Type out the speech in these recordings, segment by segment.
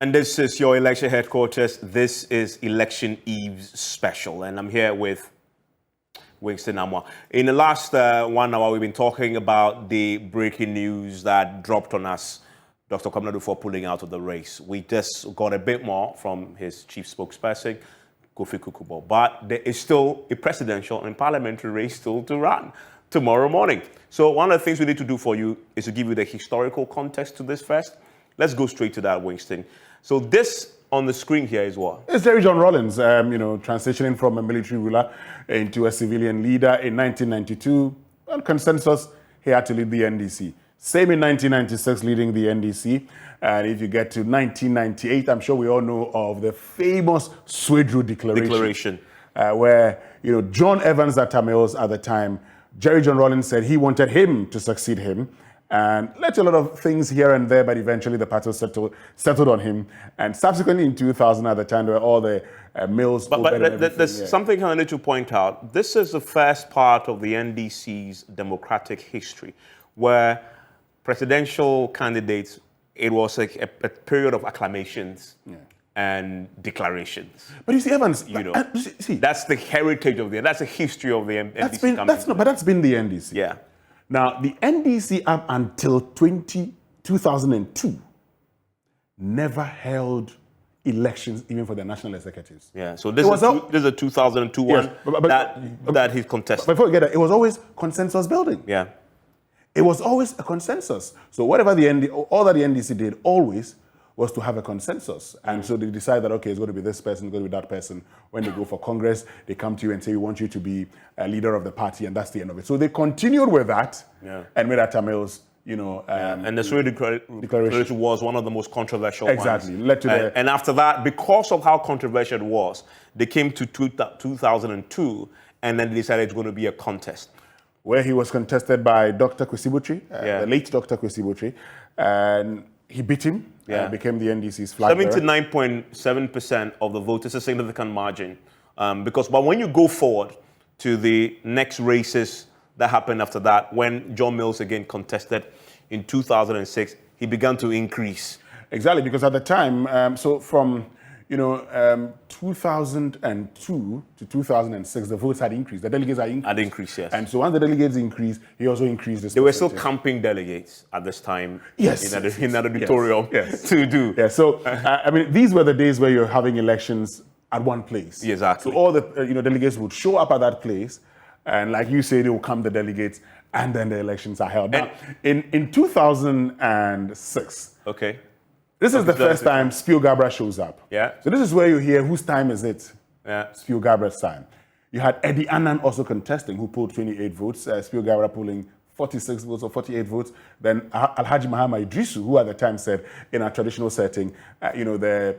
And this is your election headquarters. This is Election Eve's special. And I'm here with Winston Amwa. In the last 1 hour, we've been talking about the breaking news that dropped on us, Dr. Kwabena Duffuor pulling out of the race. We just got a bit more from his chief spokesperson, Kofi Kukubo. But there is still a presidential and parliamentary race still to run tomorrow morning. So one of the things we need to do for you is to give you the historical context to this first. Let's go straight to that, Winston. So this on the screen here is what? It's Jerry John Rawlings, transitioning from a military ruler into a civilian leader in 1992. On consensus, he had to lead the NDC. Same in 1996, leading the NDC. And if you get to 1998, I'm sure we all know of the famous Swedru Declaration. Where, John Evans at the time, Jerry John Rawlings said he wanted him to succeed him. And led to a lot of things here and there, but eventually the party settled on him. And subsequently in 2000, at the time, there were all the mills. But there's something I need to point out. This is the first part of the NDC's democratic history, where presidential candidates, it was like a period of acclamations and declarations. But you see, Evans, that's the heritage of that's the history of the NDC. But that's been the NDC. Yeah. Now, the NDC up until 2002 never held elections even for the national executives. Yeah, so this is a 2002 one that he's contested. Before we get that, it was always consensus building. Yeah. It was always a consensus. So whatever all that the NDC did always was to have a consensus. And so they decide that, okay, it's going to be this person, it's going to be that person. When they go for Congress, they come to you and say, we want you to be a leader of the party, and that's the end of it. So they continued with that and made Tamils, and the Sweden Declaration was one of the most controversial ones. Exactly. Led to and after that, because of how controversial it was, they came to 2002, and then they decided it's going to be a contest. Where he was contested by Dr. Kwesi the late Dr. Kwesi, and he beat him. Became the NDC's flag bearer. 79.7% of the vote is a significant margin. But when you go forward to the next races that happened after that, when John Mills again contested in 2006, he began to increase. Exactly, because at the time, so from 2002 to 2006, the votes had increased. The delegates had increased. Yes. And so once the delegates increased, he also increased this. They were still camping delegates at this time. Yes. In that auditorium to do. Yeah. So these were the days where you're having elections at one place. Exactly. So all the delegates would show up at that place, and like you say, they will come the delegates, and then the elections are held. Now, in 2006. Okay. This is the first time Spio Gabra shows up. Yeah. So this is where you hear whose time is it? Yeah. Spio Gabra's time. You had Eddie Annan also contesting, who pulled 28 votes. Spio Gabra pulling 46 votes or 48 votes. Then Alhaji Mahama Idrisu, who at the time said, in a traditional setting, the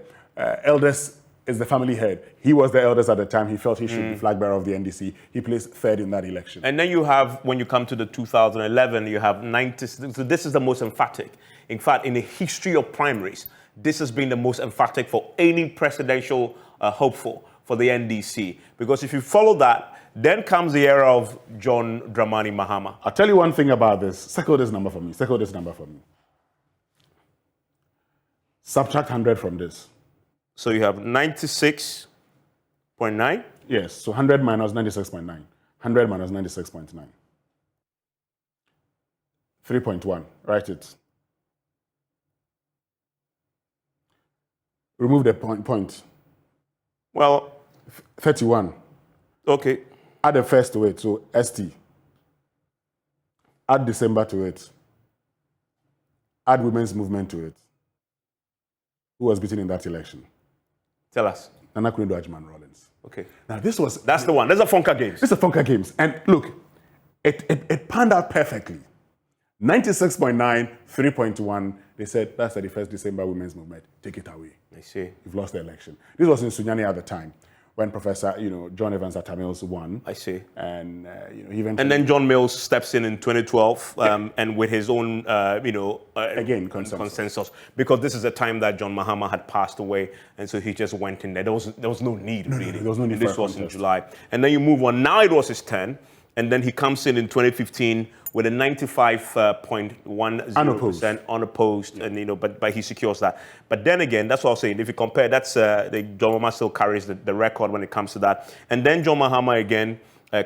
eldest is the family head. He was the eldest at the time. He felt he should be flag bearer of the NDC. He placed third in that election. And then you have, when you come to the 2011, you have 90. So this is the most emphatic. In fact, in the history of primaries, this has been the most emphatic for any presidential hopeful for the NDC. Because if you follow that, then comes the era of John Dramani Mahama. I'll tell you one thing about this. Circle this number for me. Subtract 100 from this. So you have 96.9? Yes, so 100 minus 96.9. 100 minus 96.9. 3.1, write it. Remove the point. Well, 31. Okay. Add the first to it, so ST. Add December to it. Add women's movement to it. Who was beaten in that election? Tell us. Nana Akundo Ajman Rawlings. Okay. Now that's the one. That's a Funka Games. This is a Funka Games. And look, it panned out perfectly. 96.9, 3.1. They said, that's the 31st December women's movement. Take it away. I see. You've lost the election. This was in Sunyani at the time, when Professor, John Evans at Mills won. I see. And, even. And then John Mills steps in 2012, and with his own, again, consensus. Because this is a time that John Mahama had passed away, and so he just went in there. There was no need, really. There was no need This for a was contest. in July. And then you move on. Now it was his turn. and then he comes in 2015 with a 95.10% unopposed, and but he secures that. But then again, that's what I was saying. If you compare, that's John Mahama still carries the record when it comes to that. And then John Mahama again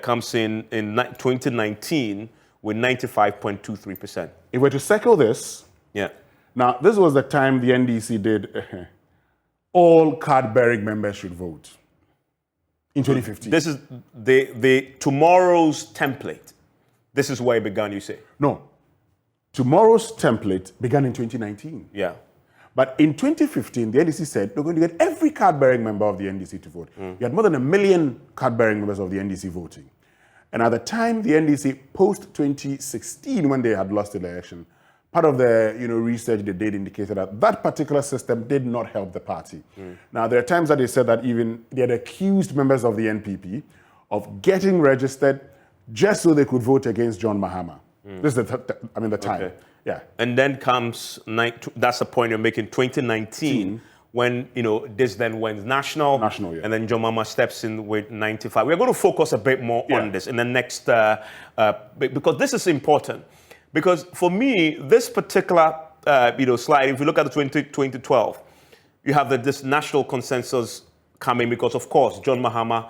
comes in 2019 with 95.23%. If we're to circle this, now this was the time the NDC did all card-bearing members should vote in 2015. This is the tomorrow's template. This is where it began, you say? No. Tomorrow's template began in 2019. Yeah. But in 2015, the NDC said, we're going to get every card-bearing member of the NDC to vote. You had more than 1 million card-bearing members of the NDC voting. And at the time, the NDC, post-2016, when they had lost the election, part of the research they did indicated that that particular system did not help the party. Now, there are times that they said that even they had accused members of the NPP of getting registered just so they could vote against John Mahama. This is the time. Okay. Yeah. And then comes, that's the point you're making, 2019, when, this then went national. National, yeah. And then John Mahama steps in with 95. We're going to focus a bit more on this in the next, because this is important. Because for me, this particular, slide, if you look at the 2012, you have this national consensus coming because, of course, John Mahama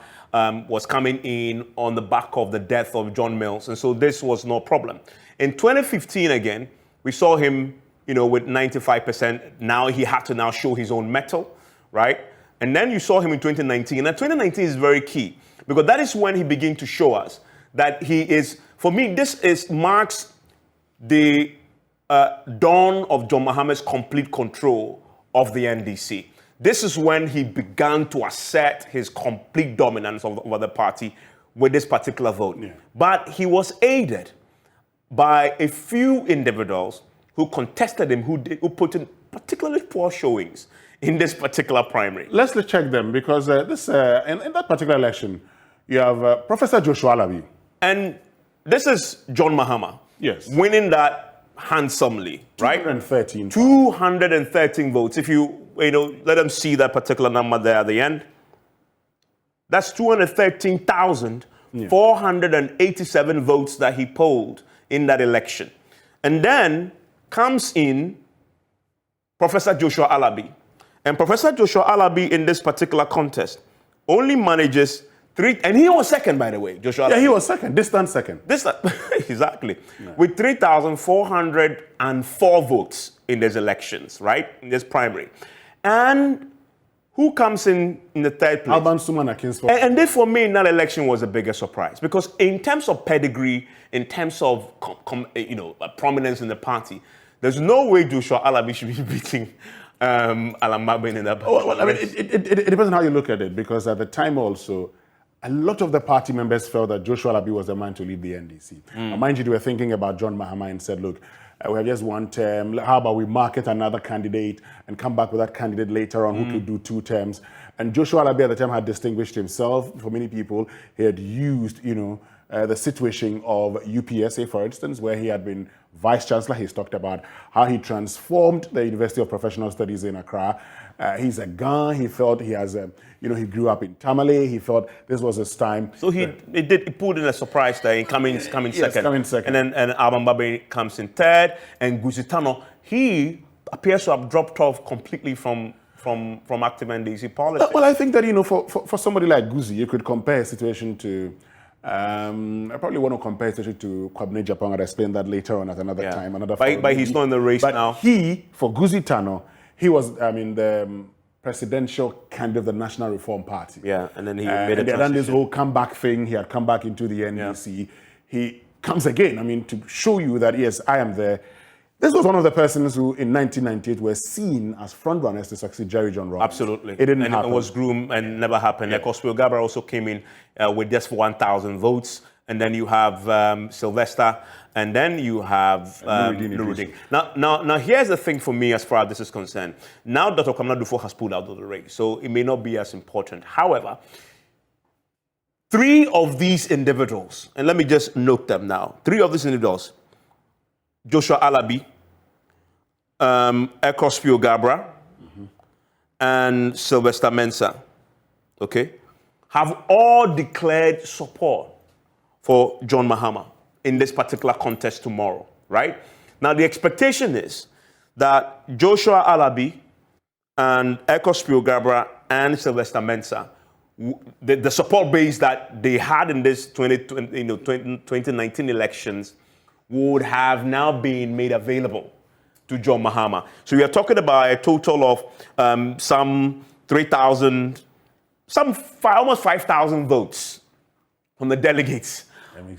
was coming in on the back of the death of John Mills. And so this was no problem. In 2015, again, we saw him, with 95%. Now he had to now show his own mettle, right? And then you saw him in 2019. And 2019 is very key because that is when he began to show us that he is, for me, marks the dawn of John Mahama's complete control of the NDC. This is when he began to assert his complete dominance over the party with this particular vote. Yeah. But he was aided by a few individuals who contested him, who put in particularly poor showings in this particular primary. Let's check them because in that particular election, you have Professor Joshua Alabi. And this is John Mahama. Yes. Winning that handsomely, right? 213 votes. If you let them see that particular number there at the end. That's 213,487 votes that he polled in that election. And then comes in Professor Joshua Alabi. And Professor Joshua Alabi in this particular contest only manages and he was second, by the way, Joshua Alabi. Yeah, he was second, distant second. Exactly. Yeah. With 3,404 votes in these elections, right? In this primary. And who comes in the third place? Alban Suman Akinfo. And this, for me, in that election was a bigger surprise. Because in terms of pedigree, in terms of prominence in the party, there's no way Joshua Alabi should be beating Alan Mabin in that. Well, I mean, it depends on how you look at it. Because at the time also, a lot of the party members felt that Joshua Alabi was the man to lead the NDC. Mind you, they were thinking about John Mahama and said, look, we have just one term. How about we market another candidate and come back with that candidate later on who could do 2 terms? And Joshua Alabi at the time had distinguished himself. For many people, he had used, the situation of UPSA, for instance, where he had been vice chancellor. He's talked about how he transformed the University of Professional Studies in Accra. He's a Ga. He felt he has he grew up in Tamale. He felt this was his time. So he pulled in a surprise there in coming second. Coming second. And then Alban Mabin comes in third. And Guzitano, he appears to have dropped off completely from active NDC politics. Well, I think that, for somebody like Guzi, you could compare a situation to I probably want to compare it to Kwabene Japan. I'll explain that later on at another time. But he's not in the race now. But for Guzi Tano, he was, the presidential candidate of the National Reform Party. Yeah, and then he made a transition. They had done this whole comeback thing. He had come back into the NDC. Yeah. He comes again, to show you that, yes, I am there. This was one of the persons who, in 1998, were seen as frontrunners to succeed Jerry John Roberts. Absolutely. It didn't happen. It was groomed and never happened. Yeah. Kospio Gabra also came in with just 1,000 votes. And then you have Sylvester. And then you have Nuruddin. Now, here's the thing for me as far as this is concerned. Now, Dr. Kwamina Dufo has pulled out of the race, so it may not be as important. However, 3 of these individuals, and let me just note them now. 3 of these individuals, Joshua Alabi, Kospio Gabra, and Sylvester Mensah, okay, have all declared support for John Mahama in this particular contest tomorrow, right? Now, the expectation is that Joshua Alabi and Ekos Gabra and Sylvester Mensah, the support base that they had in this 2019 elections would have now been made available to John Mahama. So we are talking about a total of some 3,000, almost 5,000 votes from the delegates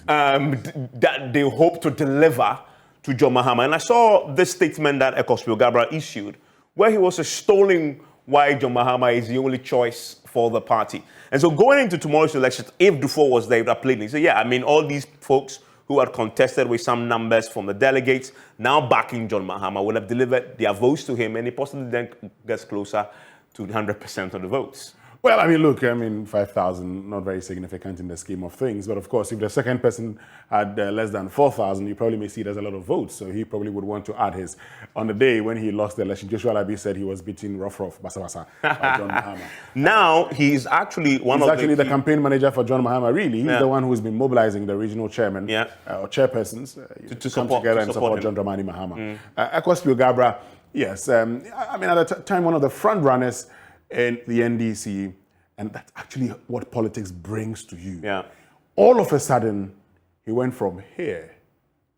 that they hope to deliver to John Mahama. And I saw this statement that Ekos Gabra issued, where he was extolling why John Mahama is the only choice for the party. And so going into tomorrow's election, if Dufour was there, he would have played. He said, yeah, I mean, all these folks who had contested with some numbers from the delegates, now backing John Mahama, would have delivered their votes to him, and he possibly then gets closer to 100% of the votes. Well, I mean, look, 5,000, not very significant in the scheme of things. But of course, if the second person had less than 4,000, you probably may see it as a lot of votes. So he probably would want to add his. On the day when he lost the election, Joshua Alabi said he was beating Basa Basa by John Mahama. Now, he's actually He's actually the campaign manager for John Mahama, really. He's the one who's been mobilizing the regional chairman or chairpersons to come together and support John Dramani Mahama. Ekos Gabra, yes. I mean, at the time, one of the front runners in the NDC, and that's actually what politics brings to you. Yeah. All of a sudden, he went from here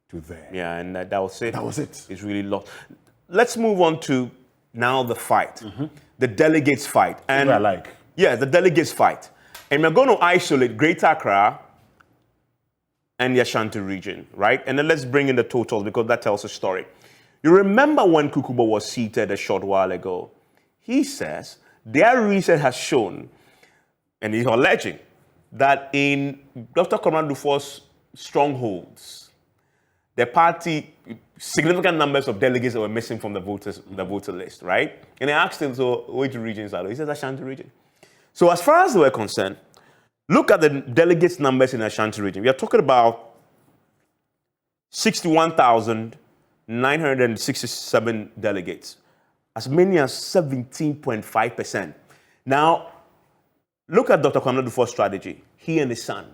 to there. Yeah, and that was it. That was it. It's really lost. Let's move on to now the fight, the delegates fight. And I like. Yeah, the delegates fight. And we're going to isolate Greater Accra and the Ashanti region, right? And then let's bring in the totals because that tells a story. You remember when Kukubo was seated a short while ago? He says their research has shown, and he's alleging, that in Dr. Comrade Dufour's strongholds, the party, significant numbers of delegates that were missing from the voter list, right? And I asked him, so which regions are those? He says Ashanti region. So as far as they were concerned, look at the delegates numbers in the Ashanti region. We are talking about 61,967 delegates, as many as 17.5%. Now, look at Dr. Kwame Dufour's strategy. He and his son,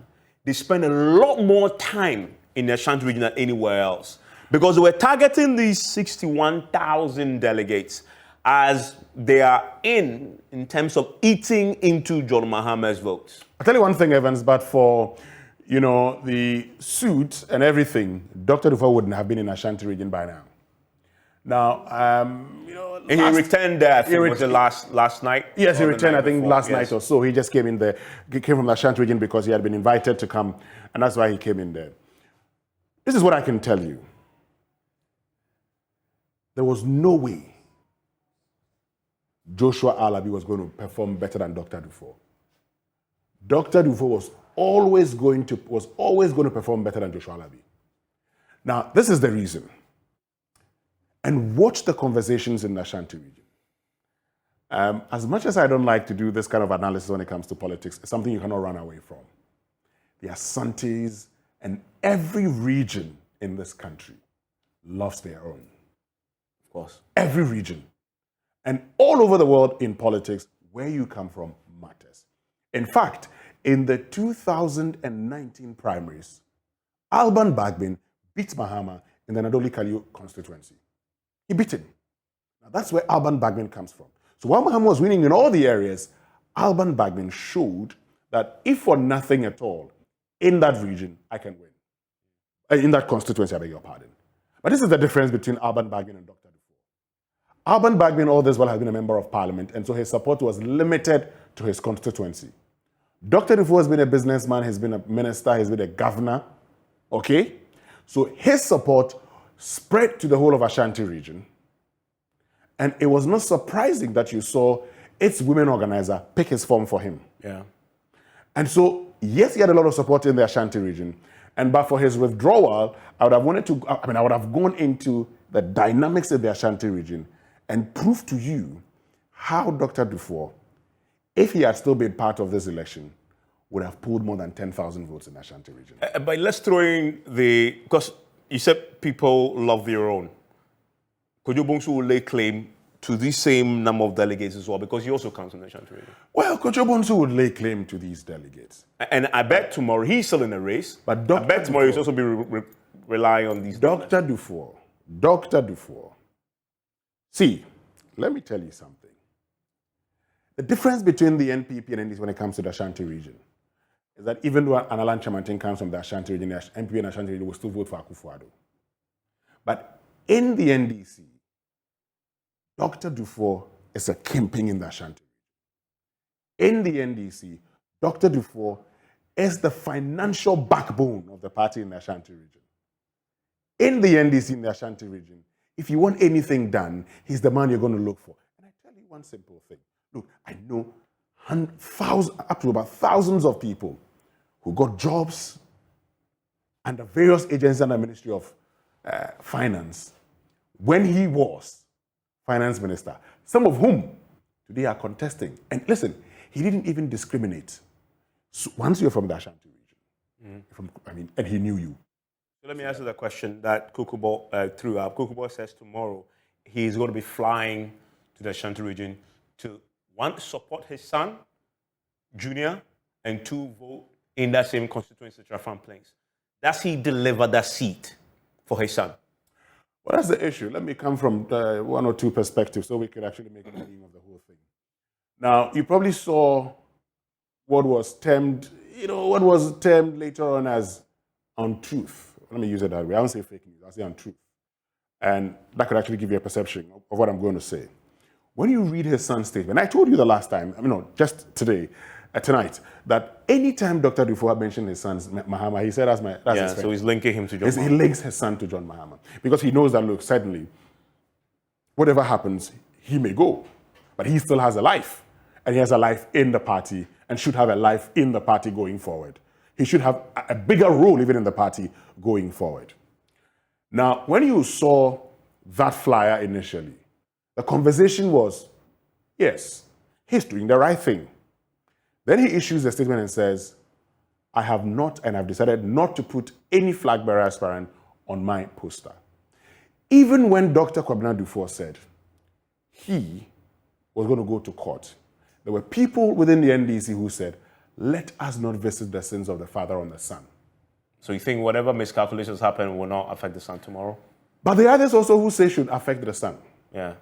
they spend a lot more time in the Ashanti region than anywhere else because they were targeting these 61,000 delegates as they are in terms of eating into John Mahama's votes. I'll tell you one thing, Evans, but for, the suit and everything, Dr. Dufour wouldn't have been in Ashanti region by now. Now, and he returned there, I think, was it last night? Yes, he returned, I think, last night or so. He just came in there. He came from the Ashanti region because he had been invited to come, and that's why he came in there. This is what I can tell you. There was no way Joshua Alabi was going to perform better than Dr. Dufour. Dr. Dufour was always going to perform better than Joshua Alabi. Now, this is the reason. And watch the conversations in the Ashanti region. As much as I don't like to do this kind of analysis when it comes to politics, it's something you cannot run away from. The Asantes and every region in this country loves their own. Of course. Every region. And all over the world in politics, where you come from matters. In fact, in the 2019 primaries, Alban Bagbin beat Mahama in the Nadoli Kaliu constituency. He beat him. Now that's where Alban Bagbin comes from. So while Mahama was winning in all the areas, Alban Bagbin showed that if for nothing at all, in that region, I can win. In that constituency, I beg your pardon. But this is the difference between Alban Bagbin and Dr. Dufour. Alban Bagbin all this while has been a member of parliament, and so his support was limited to his constituency. Dr. Dufour has been a businessman, he's been a minister, he's been a governor, okay? So his support spread to the whole of Ashanti region. And it was not surprising that you saw its women organizer pick his form for him. Yeah. And so, yes, he had a lot of support in the Ashanti region. But for his withdrawal, I would have gone into the dynamics of the Ashanti region and prove to you how Dr. Dufour, if he had still been part of this election, would have pulled more than 10,000 votes in the Ashanti region. But let's throw in because you said people love their own. Kojo Bongsu will lay claim to the same number of delegates as well, because he also comes from the Ashanti region. Well, Dr. Chobonsu would lay claim to these delegates. And I bet tomorrow he's still in the race. But I Dr. bet tomorrow he's also be relying on these. Dr. Dufour. See, let me tell you something. The difference between the NPP and NDC when it comes to the Ashanti region is that even though Analan Chamantin comes from the Ashanti region, the NPP and Ashanti region will still vote for Akufo-Addo. But in the NDC, Dr. Dufour is a kingpin in the Ashanti region. In the NDC, Dr. Dufour is the financial backbone of the party in the Ashanti region. In the NDC in the Ashanti region, if you want anything done, he's the man you're going to look for. And I tell you one simple thing. Look, I know up to about thousands of people who got jobs under various agencies and the Ministry of Finance when he was finance minister, some of whom today are contesting. And listen, he didn't even discriminate. So once you're from the Ashanti region, and he knew you. So let me answer the question that Kukubo threw up. Kukubo says tomorrow he's going to be flying to the Ashanti region to, one, support his son, Junior, and two, vote in that same constituency, Trafan Plains. Does he deliver that seat for his son? Well, that's the issue. Let me come from one or two perspectives so we could actually make a meaning of the whole thing. Now, you probably saw what was termed later on as untruth. Let me use it that way. I won't say fake news. I'll say untruth. And that could actually give you a perception of what I'm going to say. When you read his son's statement, I told you the last time, just tonight, that anytime Dr. Dufour mentioned his son, Mahama, he said that's his friend. So he's linking him to John Mahama. He links his son to John Mahama. Because he knows that, look, certainly, whatever happens, he may go. But he still has a life. And he has a life in the party and should have a life in the party going forward. He should have a bigger role even in the party going forward. Now, when you saw that flyer initially, the conversation was, yes, he's doing the right thing. Then he issues a statement and says, I have not and I've decided not to put any flag bearer aspirant on my poster. Even when Dr. Kwabena Dufour said he was going to go to court, there were people within the NDC who said, let us not visit the sins of the father on the son. So you think whatever miscalculations happen will not affect the son tomorrow? But the others also who say should affect the son. Yeah.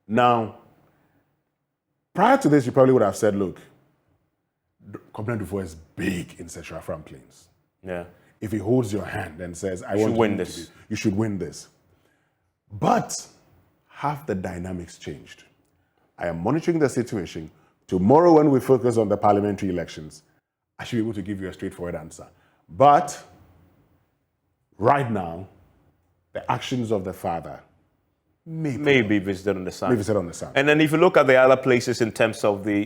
Now, prior to this, you probably would have said, look, Kwabena Dufour is big in Central African Plains. Yeah. If he holds your hand and says, I want to win win this. You should win this. But have the dynamics changed? I am monitoring the situation. Tomorrow, when we focus on the parliamentary elections, I should be able to give you a straightforward answer. But right now, the actions of the father may be visited on the son. May be visited on the son. And then if you look at the other places in terms of the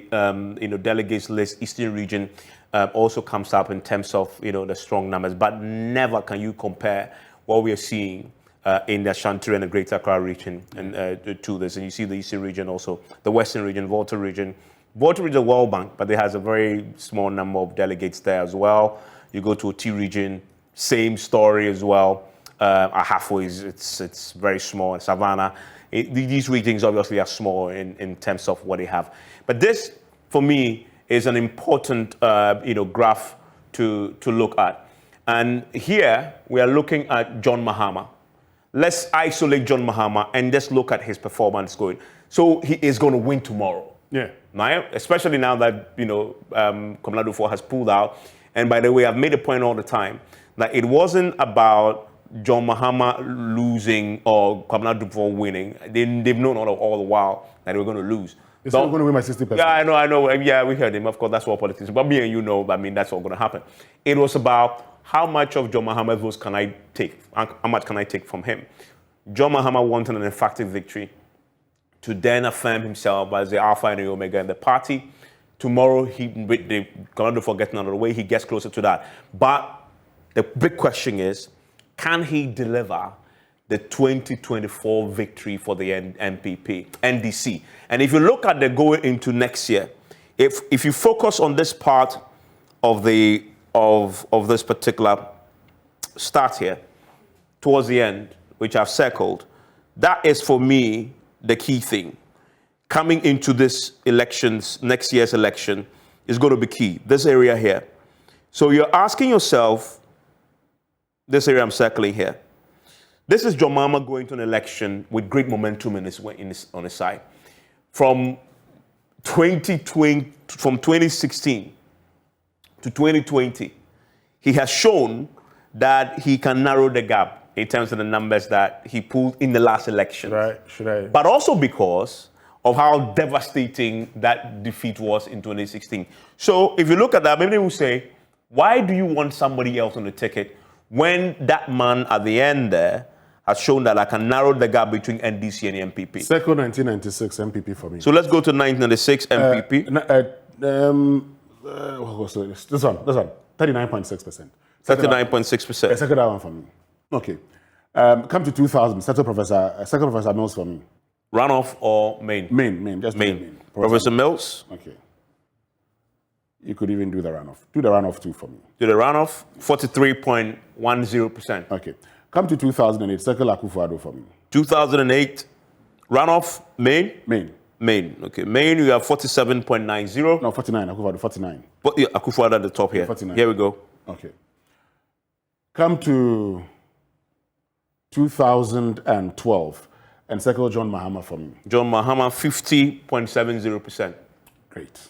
delegates list, Eastern region also comes up in terms of the strong numbers. But never can you compare what we are seeing in the Ashanti and the Greater Accra region and to this. And you see the Eastern region also, the Western region, Volta region. Volta region, World Bank, but it has a very small number of delegates there as well. You go to a T region, same story as well. Ahafo it's very small. In Savannah, these regions obviously are small in terms of what they have. But this, for me, is an important graph to look at. And here we are looking at John Mahama. Let's isolate John Mahama and just look at his performance going. So he is going to win tomorrow. Yeah. Now, especially now that Kwabena Dufour has pulled out. And by the way, I've made a point all the time that it wasn't about John Mahama losing or Kwabena Dufour winning. They've known all the while that they were going to lose. It's not going to win by 60%. Yeah, I know. Yeah, we heard him. Of course, that's what politics. But me and that's all going to happen. It was about how much of John Mahama's votes can I take? How much can I take from him? John Mahama wanted an emphatic victory to then affirm himself as the alpha and the omega in the party. Tomorrow, Kwabena Dufour getting out of the way, he gets closer to that. But the big question is, can he deliver the 2024 victory for the NDC? And if you look at the going into next year, if you focus on this part of this particular start here, towards the end, which I've circled, that is for me the key thing. coming into this elections, next year's election, is going to be key. This area here. So you're asking yourself, this area I'm circling here. This is John Mahama going to an election with great momentum on his side. From 2016 to 2020, he has shown that he can narrow the gap in terms of the numbers that he pulled in the last election. Should I? But also because of how devastating that defeat was in 2016. So if you look at that, maybe they will say, why do you want somebody else on the ticket when that man at the end there has shown that I can narrow the gap between NDC and MPP? Second 1996 MPP for me. So let's go to 1996 MPP. What was this one, 39.6%. 39.6%. Second that one for me. Okay. Come to 2000, second Professor Mills for me. Runoff or main? Main, just main. Professor Mills? Okay. You could even do the runoff. Do the runoff too for me. Do the runoff, 43.10%. Okay. Come to 2008, Circle Akufo-Addo for me. 2008, runoff, main? Main. Okay, main, you have 47.90. No, 49, Akufo-Addo, 49. But yeah, Akufo-Addo at the top here. 49. Here we go. Okay. Come to 2012 and Circle John Mahama for me. John Mahama, 50.70%. Great.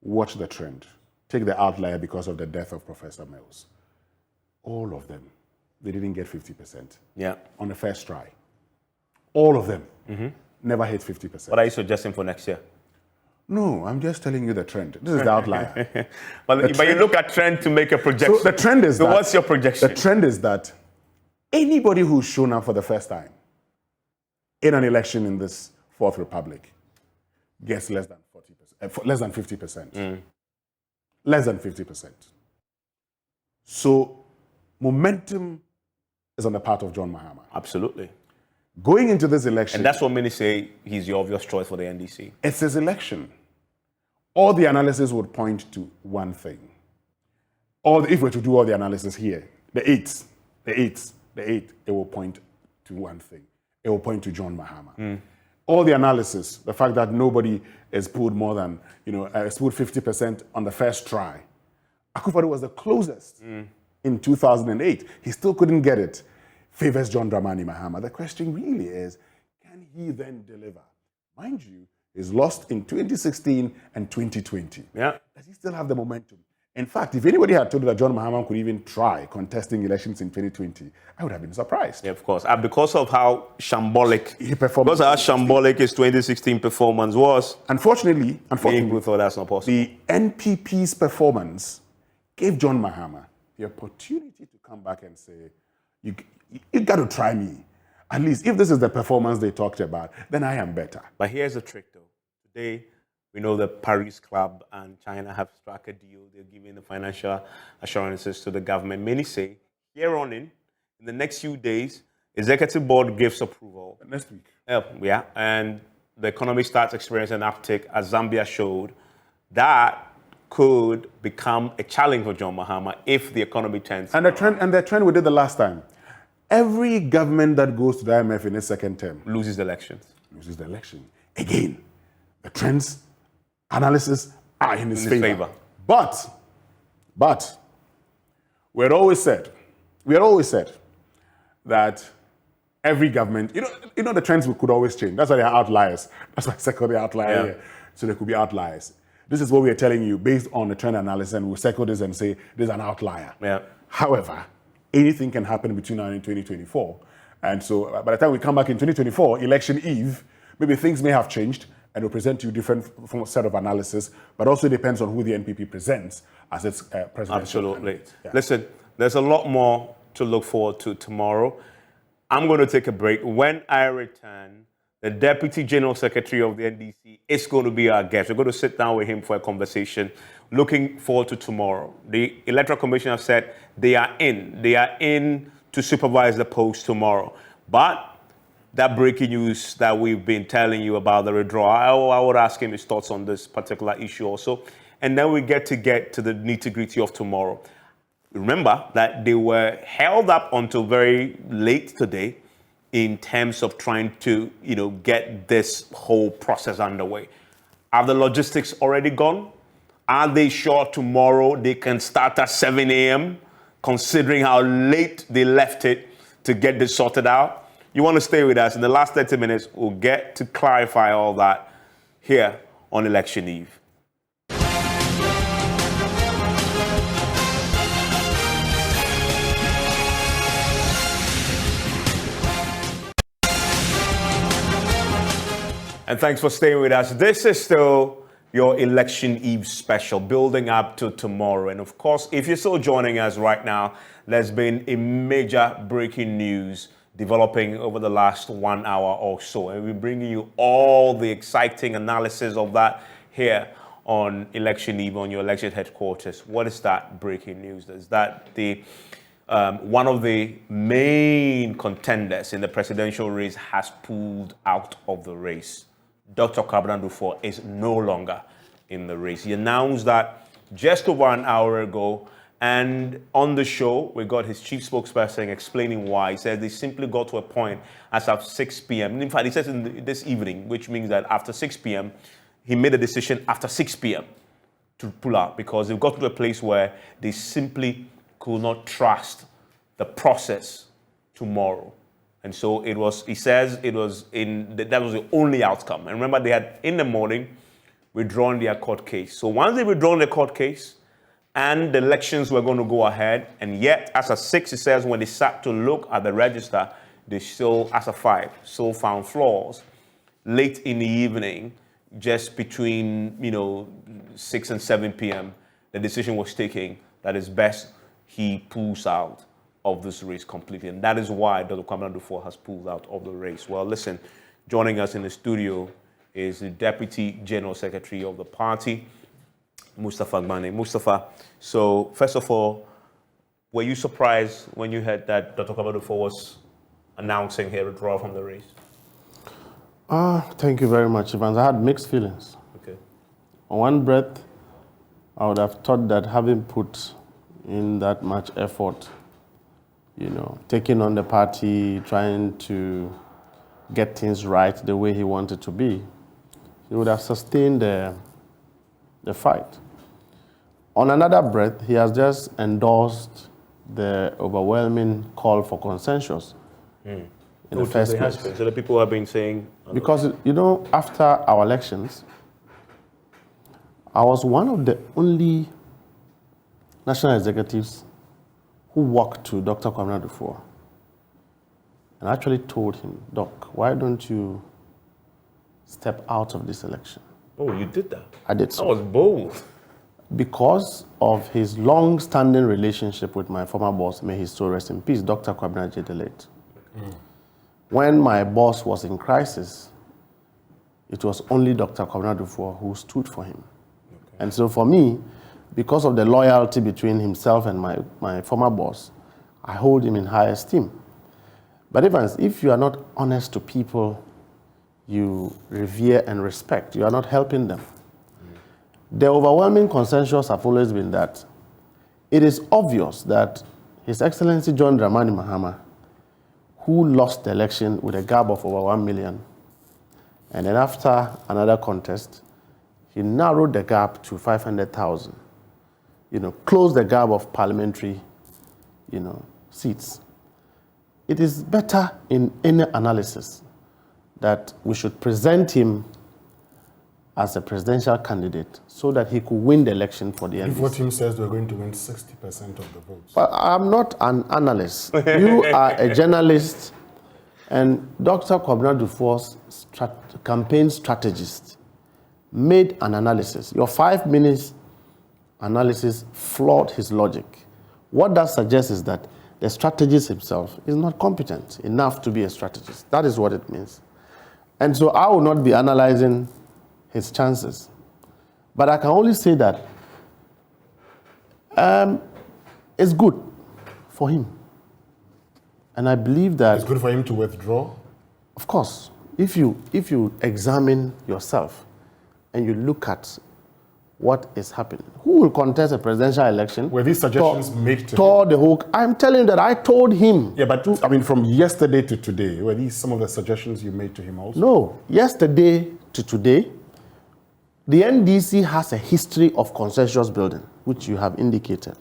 Watch the trend. Take the outlier because of the death of Professor Mills. All of them, they didn't get 50%. Yeah. On the first try. All of them never hit 50%. What are you suggesting for next year? No, I'm just telling you the trend. This is the outlier. But you look at trend to make a projection. So the trend is so what's your projection? The trend is that anybody who's shown up for the first time in an election in this Fourth Republic gets less than 40%, less than 50%. Less than 50%. So momentum is on the part of John Mahama. Absolutely. Going into this election... And that's what many say he's the obvious choice for the NDC. It's his election. All the analysis would point to one thing. If we're to do all the analysis here, the eight, it will point to one thing. It will point to John Mahama. All the analysis, the fact that nobody has pulled more than, has pulled 50% on the first try. Akufo-Addo was the closest in 2008. He still couldn't get it. Favors John Dramani Mahama. The question really is, can he then deliver? Mind you, he's lost in 2016 and 2020. Yeah. Does he still have the momentum? In fact, if anybody had told you that John Mahama could even try contesting elections in 2020, I would have been surprised. Yeah, of course. And because of how shambolic, he performed, because of how shambolic his 2016 performance was, unfortunately, people thought that's not possible. The NPP's performance gave John Mahama the opportunity to come back and say, you got to try me. At least if this is the performance they talked about, then I am better. But here's the trick, though. Today, we know the Paris Club and China have struck a deal. They're giving the financial assurances to the government. Many say, here on in the next few days, Executive Board gives approval. Next week. Yeah, and the economy starts experiencing an uptick, as Zambia showed. That could become a challenge for John Mahama if the economy turns. And the trend we did the last time. Every government that goes to the IMF in its second term loses the elections. Loses the election. Again, the trends, analysis are in his favor. But we had always said that every government, the trends could always change. That's why they are outliers. That's why I circled the outlier here. So there could be outliers. This is what we are telling you based on the trend analysis, and we'll circle this and say this is an outlier. Yeah. However, anything can happen between now and 2024. And so by the time we come back in 2024, election eve, maybe things may have changed and we'll present you different set of analysis, but also depends on who the NPP presents as its presidential Absolutely. candidate. Yeah. Listen, there's a lot more to look forward to tomorrow. I'm going to take a break. When I return, the Deputy General Secretary of the NDC is going to be our guest. We're going to sit down with him for a conversation. Looking forward to tomorrow. The Electoral Commission have said they are in. They are in to supervise the polls tomorrow. But that breaking news that we've been telling you about the withdrawal, I would ask him his thoughts on this particular issue also. And then we get to the nitty-gritty of tomorrow. Remember that they were held up until very late today in terms of trying to, get this whole process underway? Are the logistics already gone? Are they sure tomorrow they can start at 7 a.m., considering how late they left it to get this sorted out? You want to stay with us. In the last 30 minutes, we'll get to clarify all that here on Election Eve. And thanks for staying with us. This is still your Election Eve special, building up to tomorrow. And of course, if you're still joining us right now, there's been a major breaking news developing over the last 1 hour or so. And we're bringing you all the exciting analysis of that here on Election Eve, on your election headquarters. What is that breaking news? Is that the one of the main contenders in the presidential race has pulled out of the race. Dr. Kwabena Duffuor is no longer in the race. He announced that just over an hour ago, and on the show, we got his chief spokesperson explaining why. He said they simply got to a point as of 6 p.m. In fact, he says this evening, which means that after 6 p.m., he made a decision after 6 p.m. to pull out because they've got to a place where they simply could not trust the process tomorrow. And so it was, he says, that was the only outcome. And remember, they had, in the morning, withdrawn their court case. So once they withdrawn the court case and the elections were going to go ahead, and yet, as of 6, it says, when they sat to look at the register, they still, as of 5, still found flaws. Late in the evening, just between, 6 and 7 p.m., the decision was taken that it's best he pulls out of this race completely. And that is why Dr. Kwabena Duffuor has pulled out of the race. Well, listen, joining us in the studio is the Deputy General Secretary of the party, Mustafa Gbane. Mustafa, so first of all, were you surprised when you heard that Dr. Kwabena Duffuor was announcing her withdrawal from the race? Thank you very much, Evans. I had mixed feelings. Okay. On one breath, I would have thought that having put in that much effort, taking on the party, trying to get things right the way he wanted to be, he would have sustained the fight. On another breath, he has just endorsed the overwhelming call for consensus in the first place. So the people have been saying... Because, after our elections, I was one of the only national executives who walked to Dr. Kwabena Duffuor and actually told him, Doc, why don't you step out of this election? Oh, you did that? I did so. That was bold. Because of his long-standing relationship with my former boss, may his soul rest in peace, Dr. Kwabena J. Delate. When my boss was in crisis, it was only Dr. Kwabena Duffuor who stood for him. Okay. And so for me, because of the loyalty between himself and my former boss, I hold him in high esteem. But Evans, if you are not honest to people you revere and respect, you are not helping them. The overwhelming consensus have always been that it is obvious that His Excellency John Dramani Mahama, who lost the election with a gap of over 1 million, and then after another contest, he narrowed the gap to 500,000. Close the gap of parliamentary, seats. It is better in any analysis that we should present him as a presidential candidate so that he could win the election for the NDC. If what him says we're going to win 60% of the votes. But I'm not an analyst. You are a journalist, and Dr. Kwabena Duffuor's campaign strategist made an analysis. Your 5 minutes analysis flawed his logic. What that suggests is that the strategist himself is not competent enough to be a strategist. That is what it means. And so I will not be analyzing his chances. But I can only say that it's good for him. And I believe that... It's good for him to withdraw? Of course. If you examine yourself and you look at what is happening. Who will contest a presidential election? Were these suggestions made to toward him? the hook? I'm telling you that I told him. Yeah, but I mean, from yesterday to today, were these some of the suggestions you made to him also? No, yesterday to today, the NDC has a history of consensus building, which you have indicated.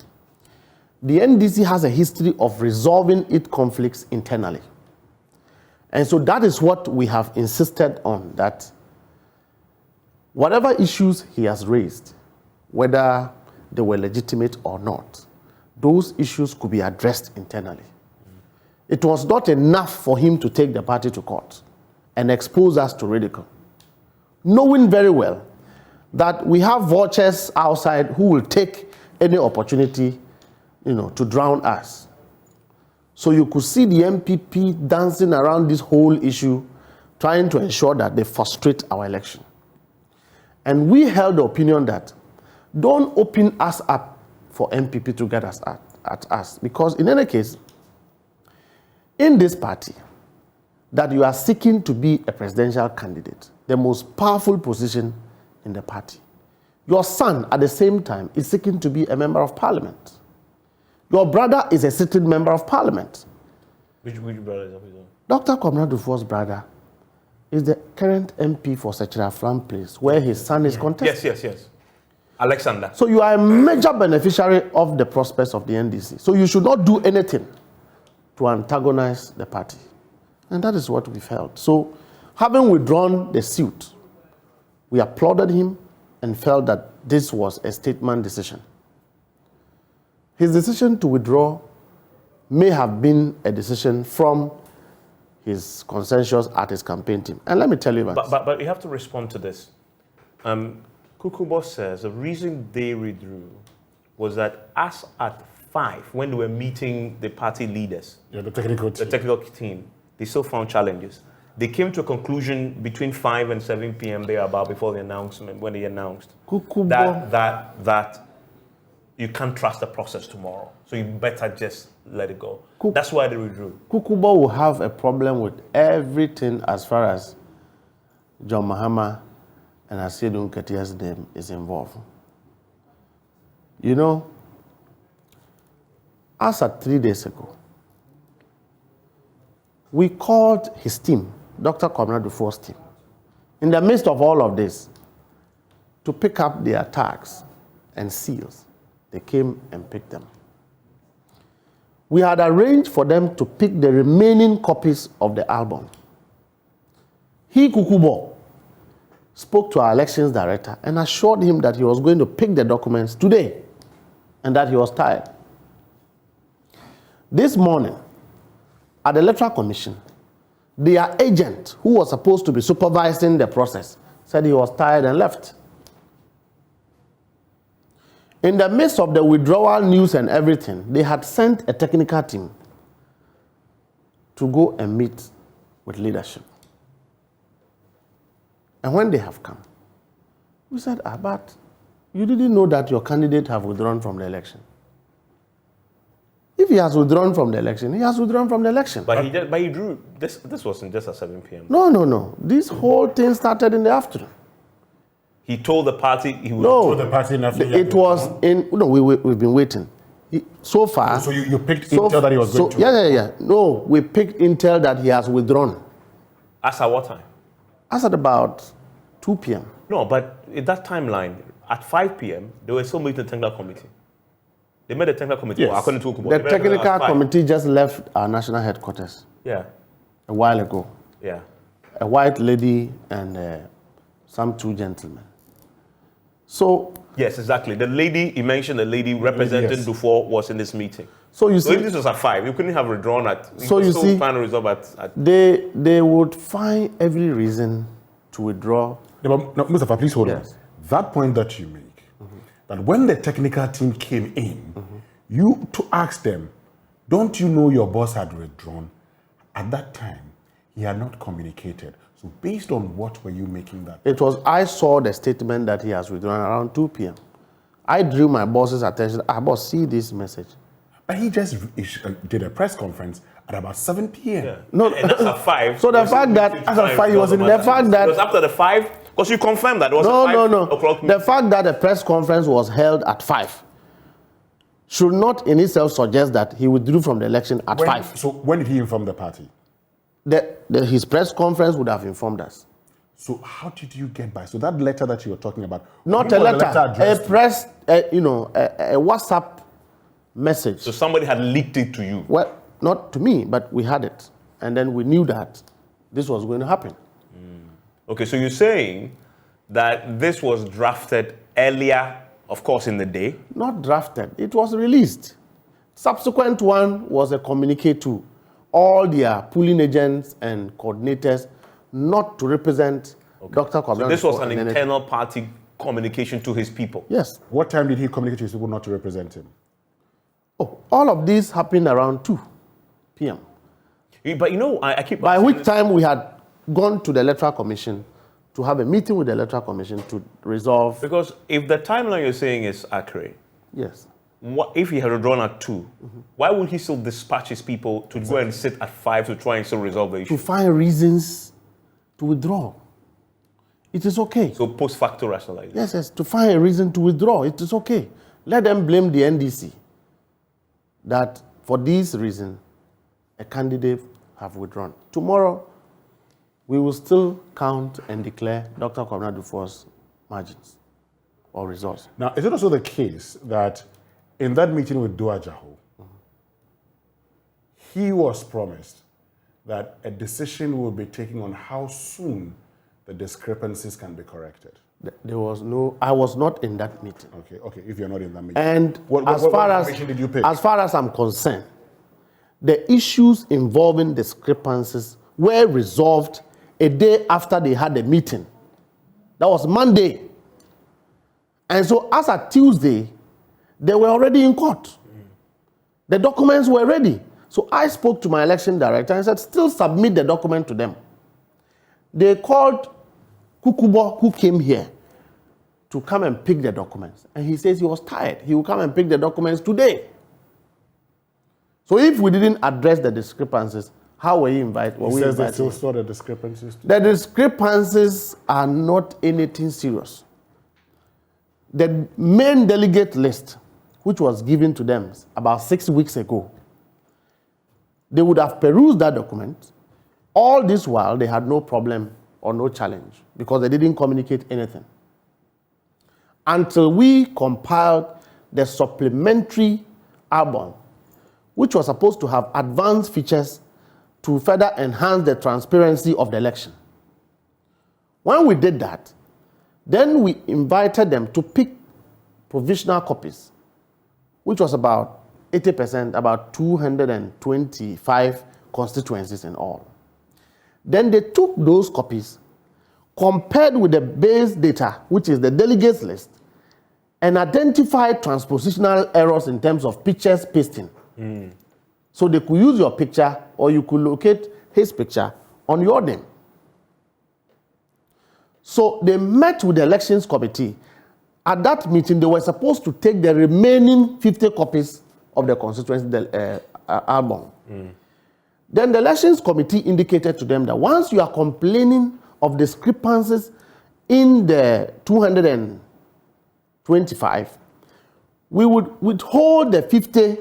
The NDC has a history of resolving its conflicts internally. And so that is what we have insisted on, that whatever issues he has raised, whether they were legitimate or not, those issues could be addressed internally. It was not enough for him to take the party to court and expose us to ridicule, knowing very well that we have vultures outside who will take any opportunity, to drown us. So you could see the MPP dancing around this whole issue, trying to ensure that they frustrate our election. And we held the opinion that don't open us up for MPP to get us at us. Because in any case, in this party, that you are seeking to be a presidential candidate, the most powerful position in the party, your son at the same time is seeking to be a member of parliament. Your brother is a sitting member of parliament. Which brother is that? Dr. Kwabena Dufour's brother is the current MP for Sechira Flam Place, where his son is contesting. Yes. Alexander. So you are a major beneficiary of the prospects of the NDC. So you should not do anything to antagonize the party. And that is what we felt. So having withdrawn the suit, we applauded him and felt that this was a statement decision. His decision to withdraw may have been a decision from his consensus at his campaign team. And let me tell you, but you have to respond to this. Kukubo says the reason they withdrew was that as at 5, when they were meeting the party leaders, the technical team, they still found challenges. They came to a conclusion between 5 and 7 p.m. thereabout before the announcement, when they announced that you can't trust the process tomorrow. So you better just let it go. That's why they withdrew. Kukubo will have a problem with everything as far as John Mahama and Asiedun Ketia's name is involved. As of 3 days ago, we called his team, Dr. Kwabena Dufour's team, in the midst of all of this, to pick up their tags and seals. They came and picked them. We had arranged for them to pick the remaining copies of the album. He, Kukubo, spoke to our elections director and assured him that he was going to pick the documents today and that he was tired. This morning, at the Electoral Commission, their agent, who was supposed to be supervising the process, said he was tired and left. In the midst of the withdrawal news and everything, they had sent a technical team to go and meet with leadership. And when they have come, we said, but you didn't know that your candidate have withdrawn from the election. If he has withdrawn from the election, he has withdrawn from the election. But he drew. This wasn't just at 7 p.m. No. This whole thing started in the afternoon. He told the party he would. No, the party it was in. No, we've been waiting. So far. So you picked intel that he was going to. Yeah. No, we picked intel that he has withdrawn. As at what time? As at about 2 p.m. No, but in that timeline, at 5 p.m., they were still meeting the technical committee. They made a technical committee. Yes. According to Okubo, The technical committee just left our national headquarters. Yeah. A while ago. Yeah. A white lady and some 2 gentlemen. So yes, exactly. The lady you mentioned, the lady represented Dufour was in this meeting. So you see, if this was at 5, you couldn't have withdrawn at. So you see, find a result at they would find every reason to withdraw. Yeah, but no, Mustafa, please hold Yes. on. That point that you make, that when the technical team came in, you to ask them, don't you know your boss had withdrawn? At that time, he had not communicated. So based on what were you making that? I saw the statement that he has withdrawn around 2 p.m. I drew my boss's attention. Boss, see this message. But he just did a press conference at about 7 p.m. Yeah. No, and that's at 5. So the fact that as at 5 he was in the fact that because after the 5, Because you confirmed that it was No, a 5 o'clock The fact that a press conference was held at 5 should not in itself suggest that he withdrew from the election at 5. So when did he inform the party? His press conference would have informed us. So how did you get by? So that letter that you were talking about, Not who a was the letter, a addressed to? press, a WhatsApp message. So somebody had leaked it to you. Well, not to me, but we had it. And then we knew that this was going to happen. Okay, so you're saying that this was drafted earlier, of course, in the day. Not drafted, it was released. Subsequent one was a communique to all their pooling agents and coordinators not to represent Dr. Kwabena. So this was an internal party communication to his people. Yes. What time did he communicate to his people not to represent him? Oh, all of this happened around 2 p.m. But you know, I keep... By which time we had gone to the Electoral Commission to have a meeting with the Electoral Commission to resolve. Because if the timeline you're saying is accurate, Yes. what if he had withdrawn at 2, why would he still dispatch his people to go and sit at 5 to try and still resolve the issue? To find reasons to withdraw. It is okay. So post facto rationalization. Yes, to find a reason to withdraw. It is okay. Let them blame the NDC that for this reason, a candidate have withdrawn. Tomorrow, we will still count and declare Dr. Kwabena Dufour's margins or results. Now, is it also the case that in that meeting with Dua Jaho, he was promised that a decision will be taken on how soon the discrepancies can be corrected? There was no, I was not in that meeting. Okay, if you're not in that meeting. And what information did you pick? As far as I'm concerned, the issues involving discrepancies were resolved a day after they had the meeting. That was Monday. And so as at Tuesday, they were already in court. The documents were ready. So I spoke to my election director and said, still submit the document to them. They called Kukubo, who came here, to come and pick the documents. And he says he was tired. He will come and pick the documents today. So if we didn't address the discrepancies, how were you invited? He says they still saw the discrepancies too. The discrepancies are not anything serious. The main delegate list, which was given to them about 6 weeks ago, they would have perused that document. All this while, they had no problem or no challenge because they didn't communicate anything. Until we compiled the supplementary album, which was supposed to have advanced features to further enhance the transparency of the election. When we did that, then we invited them to pick provisional copies, which was about 80%, about 225 constituencies in all. Then they took those copies, compared with the base data, which is the delegates list, and identified transpositional errors in terms of pictures pasting. So they could use your picture or you could locate his picture on your name. So they met with the elections committee. At that meeting, they were supposed to take the remaining 50 copies of the constituency album. Then the elections committee indicated to them that once you are complaining of discrepancies in the 225, we would withhold the 50,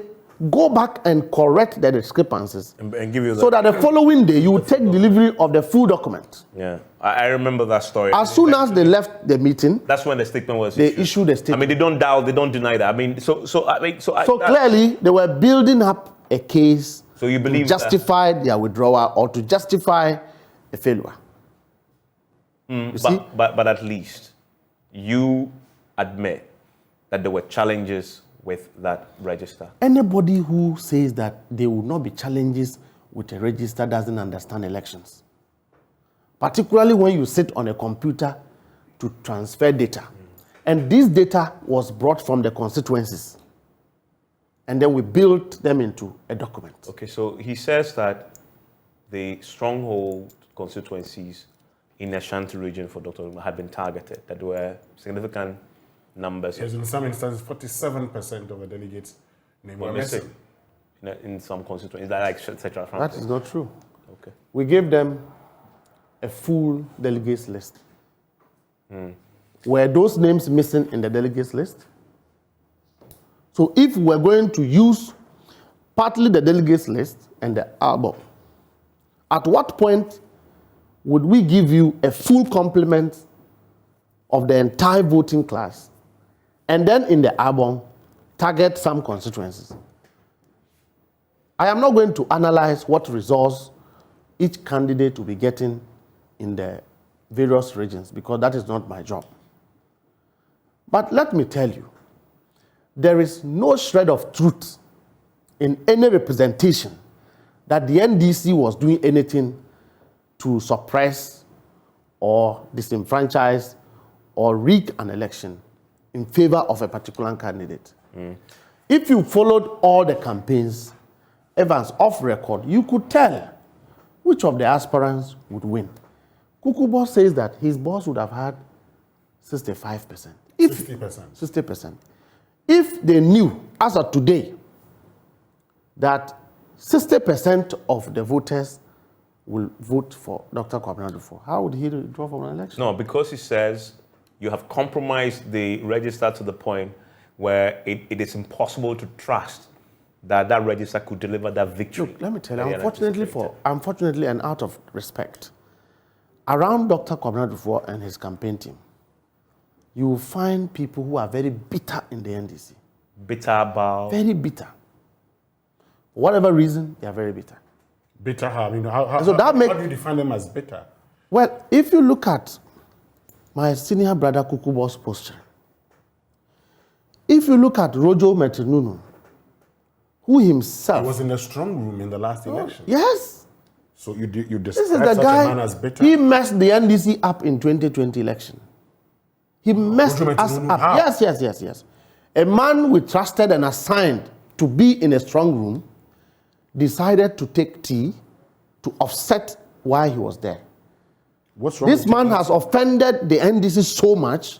go back and correct the discrepancies. And give you so that the following day you would take delivery of the full document. Yeah, I remember that story. As soon as they left the meeting, that's when the statement was they issued a statement. I mean, they don't doubt, they don't deny that. I mean, so clearly they were building up a case. So you believe to justify their withdrawal or to justify a failure. But at least you admit that there were challenges with that register. Anybody who says that there will not be challenges with a register doesn't understand elections. Particularly when you sit on a computer to transfer data. And this data was brought from the constituencies. And then we built them into a document. Okay, so he says that the stronghold constituencies in the Ashanti region for Dr. had been targeted, that there were significant numbers. Yes, in some instances, 47% of the delegates were missing. In some constituencies, etc. That is not true. Okay. We gave them a full delegates list. Were those names missing in the delegates list? So if we're going to use partly the delegates list and the album, at what point would we give you a full complement of the entire voting class and then in the album target some constituencies? I am not going to analyze what results each candidate will be getting in the various regions because that is not my job. But let me tell you, there is no shred of truth in any representation that the NDC was doing anything to suppress or disenfranchise or rig an election in favor of a particular candidate. If you followed all the campaigns, Evans, off record, you could tell which of the aspirants would win. Kukubo says that his boss would have had 65%. 60%. 60%. If they knew, as of today, that 60% of the voters will vote for Dr. Kwabena Duffuor, how would he withdraw from an election? No, because he says you have compromised the register to the point where it is impossible to trust that that register could deliver that victory. Look, let me tell you, unfortunately and out of respect, around Dr. Kwabena Duffuor and his campaign team, you will find people who are very bitter in the NDC. Bitter about? Very bitter. For whatever reason, they are very bitter. Bitter how? I mean, how So that do you define them as bitter? Well, if you look at my senior brother Kukubo's posture, if you look at Rojo Metinunu, who himself... He was in a strong room in the last election. Yes. So you This is describe the such guy, a man as bitter? he messed the NDC up in 2020 election. He messed Rojo us Metinunu, up. how? Yes. A man we trusted and assigned to be in a strong room decided to take tea to offset why he was there. What's wrong This with man taking- has offended the NDC so much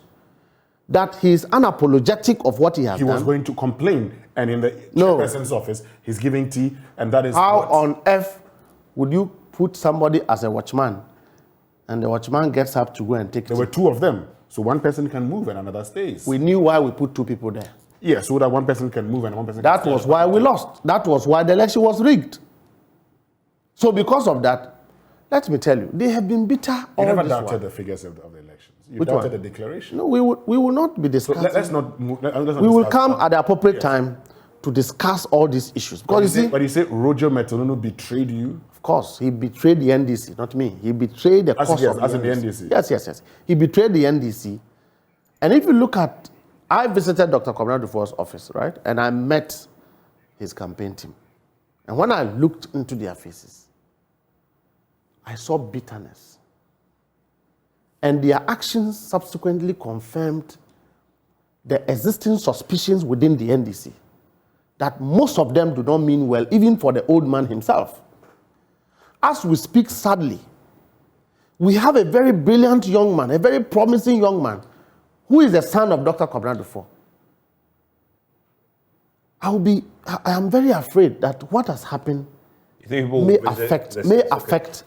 that he is unapologetic of what he has He done. was going to complain, and in the No. chairperson's office, he's giving tea, and that is How what- on earth would you put somebody as a watchman and the watchman gets up to go and take There tea? were two of them, so one person can move and another stays. We knew why we put two people there. Yeah, so that one person can move and one person That can was stay. why we lost. That was why the election was rigged. So because of that, let me tell you, they have been bitter You all never this doubted while. the figures of the elections. You Which doubted one? the declaration. No, we will not be So discussing. let's not move. Let's not We will discuss come that. at the appropriate time to discuss all these issues. Because you see, But you say Roger Metinunu betrayed you. of course, he betrayed the NDC, not me. He betrayed the As cause yes, of as the in the NDC. NDC. Yes. He betrayed the NDC. And if you look at, I visited Dr. Kwabena Duffuor's office, right? And I met his campaign team. And when I looked into their faces, I saw bitterness. And their actions subsequently confirmed the existing suspicions within the NDC that most of them do not mean well, even for the old man himself. As we speak, sadly, we have a very brilliant young man, a very promising young man, who is the son of Dr. Kwabena Duffuor. I am very afraid that what has happened may affect the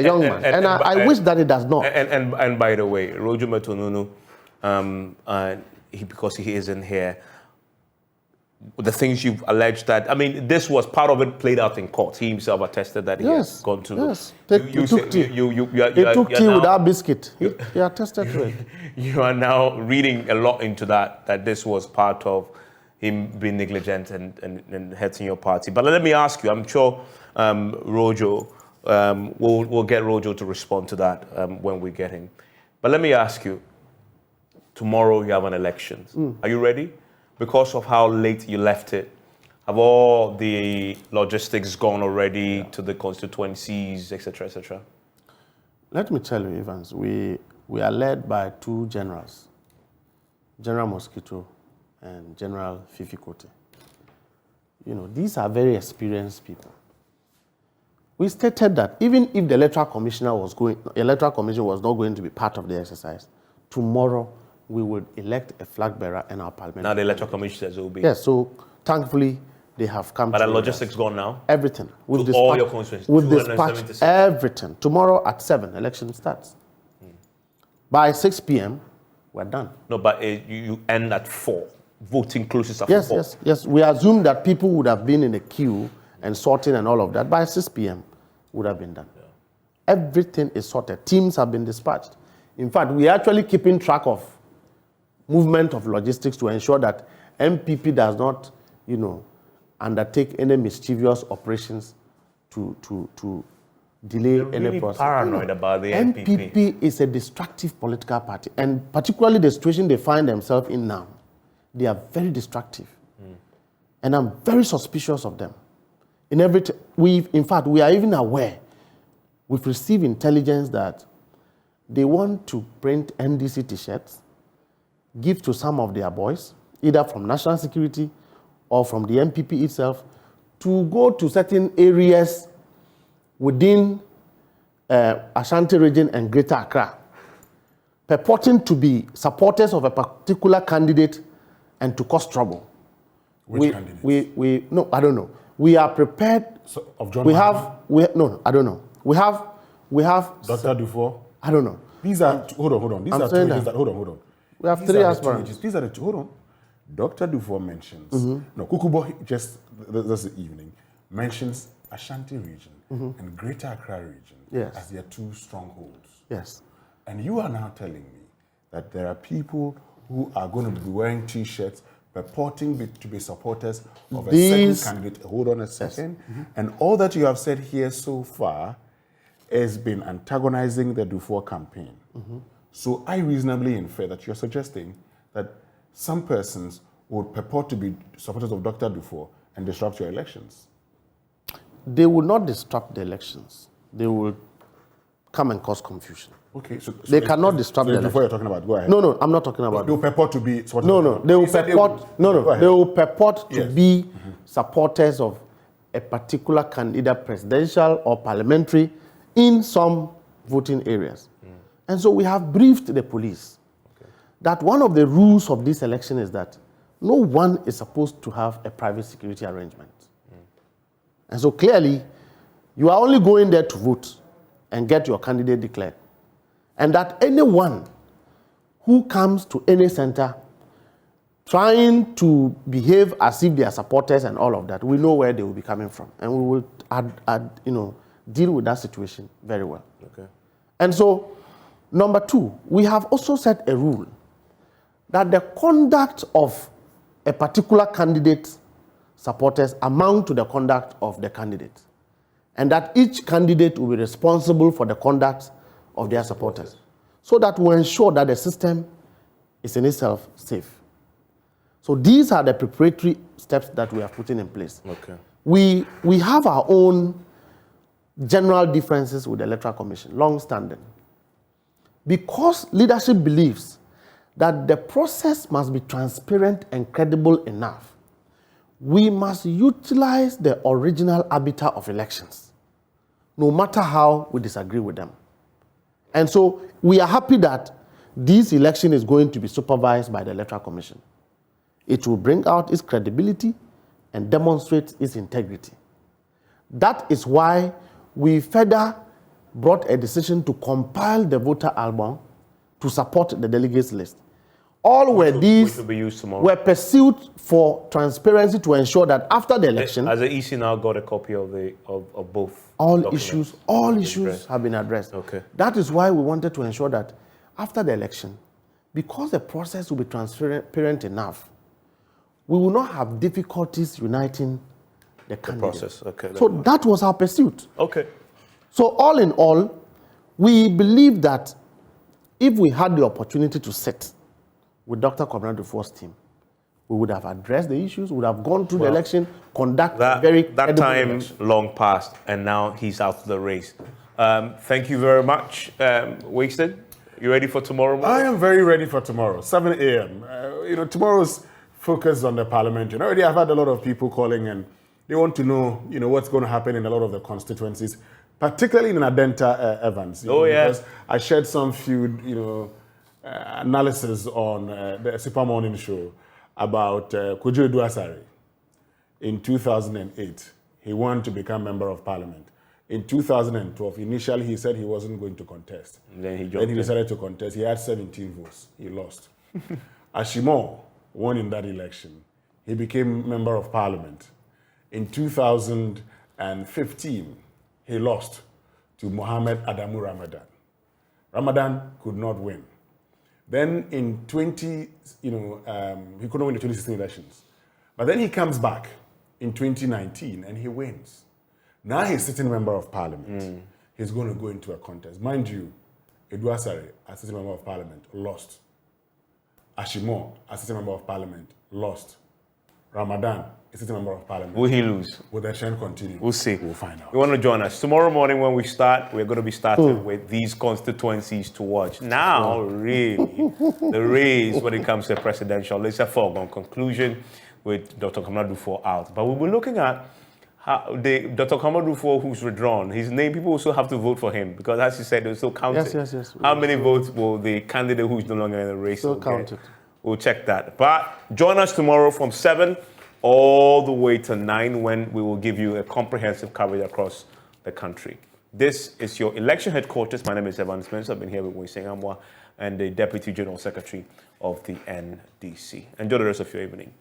young man. And I wish that it does not. And by the way, Rojo Metinunu, because he isn't here, the things you've alleged that, I mean, this was part of it played out in court. He himself attested that he has gone to. Yes, he took tea. He took tea without biscuit. He attested to it. You are now reading a lot into that this was part of him being negligent and hurting your party. But let me ask you, I'm sure Rojo, we'll get Rojo to respond to that when we get him. But let me ask you, tomorrow you have an election. Are you ready? Because of how late you left it, have all the logistics gone already to the constituencies, etc., etc.? Let me tell you, Evans, we are led by two generals, General Mosquito and General Fifi Kote. You know, these are very experienced people. We stated that even if the electoral commission was not going to be part of the exercise, tomorrow we would elect a flag bearer and our parliament. Now the electoral commission says it will be. Yes, so thankfully they have come. But to the logistics gone now. Everything. To all your constituencies. We've dispatched everything. Tomorrow at 7, election starts. By 6 p.m., we're done. No, but you end at 4. Voting closes at 4. Yes. We assume that people would have been in the queue and sorting and all of that. By 6 p.m., would have been done. Yeah. Everything is sorted. Teams have been dispatched. In fact, we are actually keeping track of movement of logistics to ensure that MPP does not, undertake any mischievous operations to delay They're any really process. Paranoid about the NPP. NPP is a destructive political party, and particularly the situation they find themselves in now, they are very destructive, and I'm very suspicious of them. In fact, we are even aware. We've received intelligence that they want to print NDC T-shirts, give to some of their boys, either from national security or from the MPP itself, to go to certain areas within Ashanti region and Greater Accra, purporting to be supporters of a particular candidate and to cause trouble. Which candidate? No, I don't know. We are prepared. So, of John No, I don't know. We have Dr. Dufour? I don't know. These are, hold on. These are two agents that, hold on. We have 3 aspirants. These are the two, hold on. Dr. Dufour mentions, no, Kukubo just this evening, mentions Ashanti region and Greater Accra region as their 2 strongholds. Yes. And you are now telling me that there are people who are going to be wearing T-shirts purporting to be supporters of a certain candidate. Hold on a second. Yes. And all that you have said here so far has been antagonizing the Dufour campaign. So I reasonably infer that you're suggesting that some persons would purport to be supporters of Dr. Dufour and disrupt your elections. They will not disrupt the elections. They will come and cause confusion. Okay, so they cannot disrupt the elections. Before you're talking about, go ahead. No, I'm not talking about. They will purport to be supporters. They will purport. They will purport to be supporters of a particular candidate, presidential or parliamentary, in some voting areas. And so we have briefed the police that one of the rules of this election is that no one is supposed to have a private security arrangement. And so clearly, you are only going there to vote and get your candidate declared. And that anyone who comes to any center trying to behave as if they are supporters and all of that, we know where they will be coming from. And we will deal with that situation very well. Okay. And so, number 2, we have also set a rule that the conduct of a particular candidate's supporters amount to the conduct of the candidate, and that each candidate will be responsible for the conduct of their supporters, so that we ensure that the system is in itself safe. So these are the preparatory steps that we are putting in place. Okay. We have our own general differences with the Electoral Commission, long-standing. Because leadership believes that the process must be transparent and credible enough, we must utilize the original arbiter of elections, no matter how we disagree with them. And so we are happy that this election is going to be supervised by the Electoral Commission. It will bring out its credibility and demonstrate its integrity. That is why we further brought a decision to compile the voter album to support the delegates list. All were these were pursued for transparency to ensure that after the election, as the EC now got a copy of both. All issues have been addressed. Okay. That is why we wanted to ensure that after the election, because the process will be transparent enough, we will not have difficulties uniting the candidates. Process. Okay. So that was our pursuit. Okay. So all in all, we believe that if we had the opportunity to sit with Dr. Kwabena Dufour's team, we would have addressed the issues, would have gone through the election, conduct that time election. Long past, and now he's out of the race. Thank you very much, Winston. You ready for tomorrow morning? I am very ready for tomorrow, 7 a.m. Tomorrow's focus on the parliament. Already I've had a lot of people calling and they want to know, what's going to happen in a lot of the constituencies, particularly in Adenta, Evans. Because I shared some few, analysis on the Super Morning Show about Kojo Edu Asare. In 2008, he wanted to become member of parliament. In 2012, initially he said he wasn't going to contest. Then he Then he decided to contest. He had 17 votes. He lost. Ashimo won in that election. He became member of parliament. In 2015, he lost to Mohammed Adamu Ramadan. Ramadan could not win. Then in he couldn't win the 2016 elections. But then he comes back in 2019 and he wins. Now he's sitting member of parliament. He's going to go into a contest. Mind you, Edu Asare, as sitting member of parliament, lost. Ashimo, as sitting member of parliament, lost. Ramadan, a sitting member of parliament. Will he lose? Will the trend continue? We'll see. We'll find out. You want to join us? Tomorrow morning when we start, we're going to be starting with these constituencies to watch. Now, really, the race when it comes to presidential, it's a foregone conclusion with Dr. Kamara Dufo out. But we'll be looking at how Dr. Kamara Dufo, who's withdrawn, his name, people also have to vote for him because, as you said, they're still counted. Yes. How many votes will the candidate who's no longer in the race Still get? counted. We'll check that. But join us tomorrow from 7 all the way to 9 when we will give you a comprehensive coverage across the country. This is your election headquarters. My name is Evans Mensah. I've been here with Winston Amwa and the Deputy General Secretary of the NDC. Enjoy the rest of your evening.